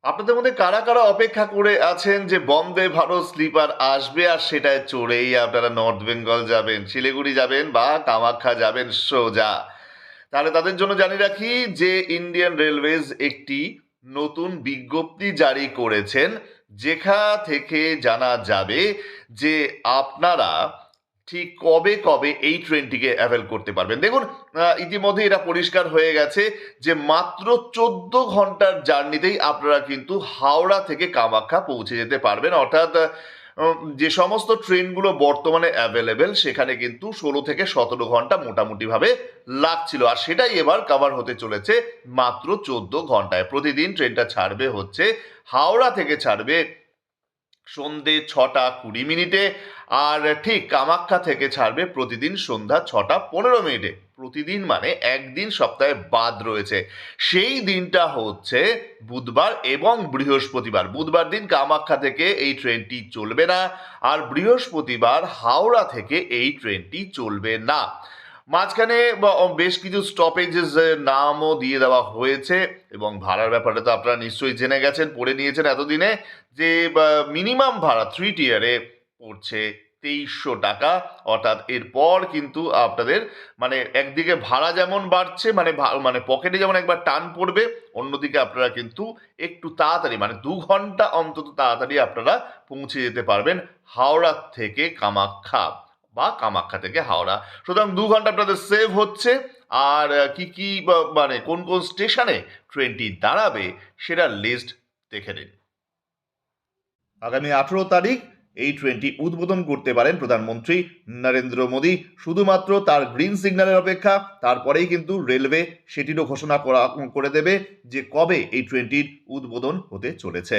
আপনাদের মধ্যে কারা কারা অপেক্ষা করে আছেন যে বন্দে ভারত স্লিপার আসবে আর সেটায় চড়েই আপনারা নর্থ বেঙ্গল যাবেন, শিলিগুড়ি যাবেন বা কামাখ্যা যাবেন সোজা? তাহলে তাদের জন্য জানিয়ে রাখি যে ইন্ডিয়ান রেলওয়েজ একটি নতুন বিজ্ঞপ্তি জারি করেছেন, যেখা থেকে জানা যাবে যে আপনারা ঠিক কবে কবে এই ট্রেনটিকে অ্যাভেল করতে পারবেন। দেখুন, ইতিমধ্যে এটা পরিষ্কার হয়ে গেছে যে মাত্র 14 ঘন্টার জার্নিতেই আপনারা কিন্তু হাওড়া থেকে কামাখ্যা পৌঁছে যেতে পারবেন। অর্থাৎ যে সমস্ত ট্রেনগুলো বর্তমানে অ্যাভেলেবেল সেখানে কিন্তু 16 থেকে 17 ঘন্টা মোটামুটিভাবে লাগছিল, আর সেটাই এবার কভার হতে চলেছে মাত্র 14 ঘন্টায়। প্রতিদিন ট্রেনটা ছাড়বে হচ্ছে হাওড়া থেকে ছাড়বে সন্ধে 6টা 20 মিনিটে, আর ঠিক কামাখ্যা থেকে ছাড়বে প্রতিদিন সন্ধ্যা 6টা 15 মিনিটে। প্রতিদিন মানে একদিন সপ্তাহে বাদ রয়েছে, সেই দিনটা হচ্ছে বুধবার এবং বৃহস্পতিবার। বুধবার দিন কামাখ্যা থেকে এই ট্রেনটি চলবে না, আর বৃহস্পতিবার হাওড়া থেকে এই ট্রেনটি চলবে না। মাঝখানে বেশ কিছু স্টপেজেস নামও দিয়ে দেওয়া হয়েছে, এবং ভাড়ার ব্যাপারে তো আপনারা নিশ্চয়ই জেনে গেছেন, পড়ে নিয়েছেন এতদিনে, যে মিনিমাম ভাড়া 3 টিয়ারে পড়ছে 2300 টাকা। অর্থাৎ এরপর কিন্তু আপনাদের মানে একদিকে ভাড়া যেমন বাড়ছে, মানে মানে পকেটে যেমন একবার টান পড়বে, অন্যদিকে আপনারা কিন্তু একটু তাড়াতাড়ি মানে 2 ঘন্টা অন্তত তাড়াতাড়ি আপনারা পৌঁছে যেতে পারবেন হাওড়া থেকে কামাখ্যা বা কামাখ্যা থেকে হাওড়া। সুতরাং 2 ঘন্টা আপনাদের সেভ হচ্ছে। আর কি কি মানে কোন কোন স্টেশনে ট্রেনটি দাঁড়াবে সেটা লিস্ট দেখে নিন। আগামী 18 তারিখ এই ট্রেনটি উদ্বোধন করতে পারেন প্রধানমন্ত্রী নরেন্দ্র মোদী। শুধুমাত্র তার গ্রিন সিগন্যালের অপেক্ষা, তারপরেই কিন্তু রেলওয়ে সেটিরও ঘোষণা করে দেবে যে কবে এই ট্রেনটির উদ্বোধন হতে চলেছে।